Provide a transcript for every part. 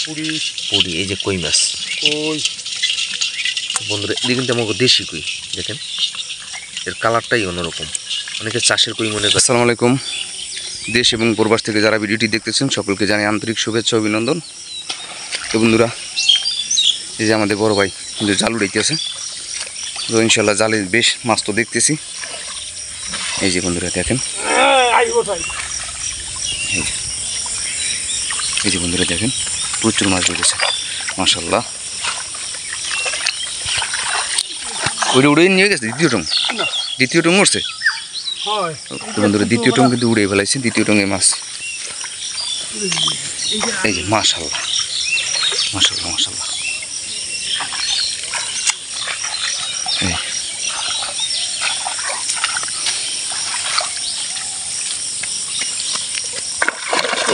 পুরি এই যে কই মাছ বন্ধুরা, এদিকে কিন্তু আমাকে দেশি কই দেখেন, এর কালারটাই অন্যরকম। অনেকে চাষের কই মনে করে। আসসালামু আলাইকুম। দেশ এবং প্রবাস থেকে যারা ভিডিওটি দেখতেছেন সকলকে জানাই আন্তরিক শুভেচ্ছা অভিনন্দন। তো বন্ধুরা, এই যে আমাদের বড় ভাই কিন্তু জাল উড়াইতেছে, তো ইনশাল্লাহ জালে বেশ মাছ তো দেখতেছি। এই যে বন্ধুরা দেখেন, এই যে বন্ধুরা দেখেন, প্রচুর মাছ বেরিয়েছে মাশাল্লাহ। ওইটা উড়ে নিয়ে গেছে দ্বিতীয় টং উঠছে। তো বন্ধুরা দ্বিতীয় টং কিন্তু উড়ে ফেলাইছে, দ্বিতীয় টঙে মাছ। এই যে মাশাল্লাহ মাশাল্লাহ মাশাল্লাহ।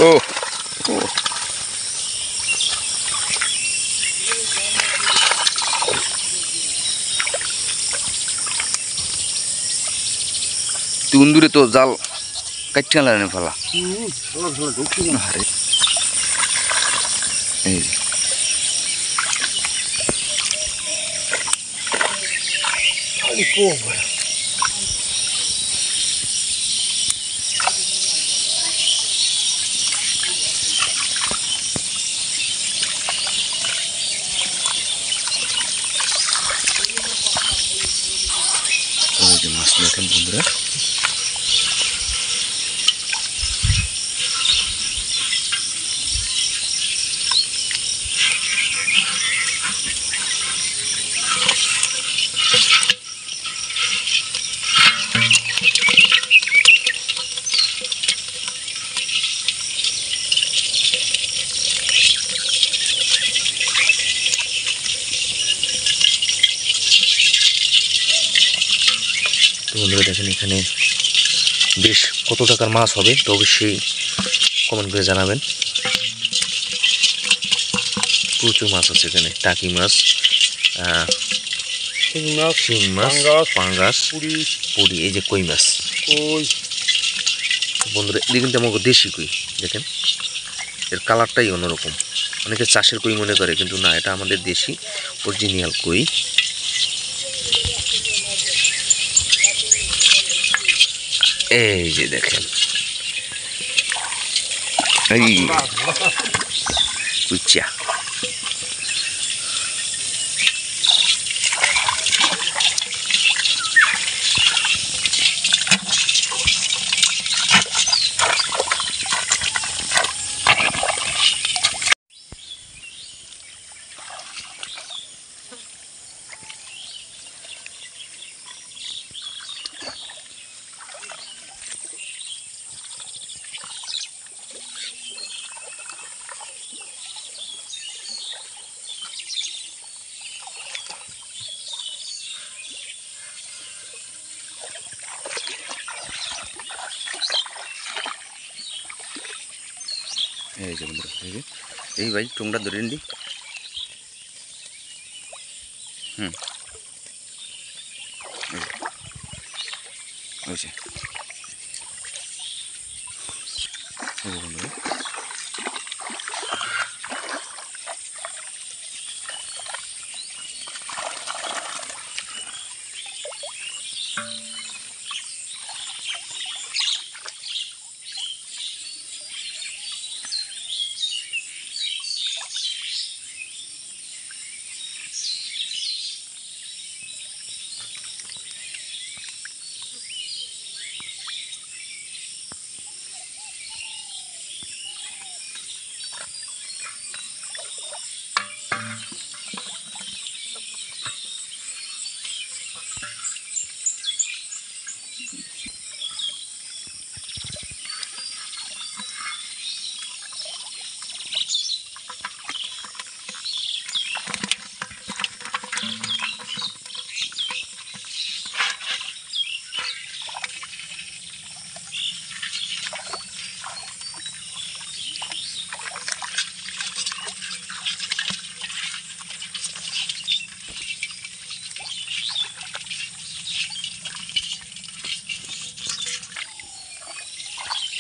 ও তুন্দুরে তো জাল কাটতে লাগে ফেলা। এই যে মাছ দেখেন বন্ধুরা, তো বন্ধুরা দেখেন এখানে বেশ কত টাকার মাছ হবে, তো অবশ্যই কমেন্ট করে জানাবেন। প্রচুর মাছ আছে এখানে, টাকি মাছ, শিং মাছ, পাঙ্গাস, পুরি এই যে কই মাছ। বন্ধুরা, এদিকে কিন্তু আমাকে দেশি কই দেখেন, এর কালারটাই অন্যরকম। অনেকে চাষের কই মনে করে, কিন্তু না, এটা আমাদের দেশি অরিজিনাল কই। এই যে দেখেন, এই কুচা এই যে বন্ধুরা, এই ভাই টুংটা ধরে নিলি। ওই যে বন্ধুরা,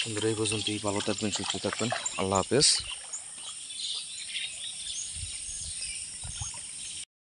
বন্ধুরা এই পর্যন্তই, ভালো থাকবেন, সুস্থ থাকবেন, আল্লাহ হাফেজ।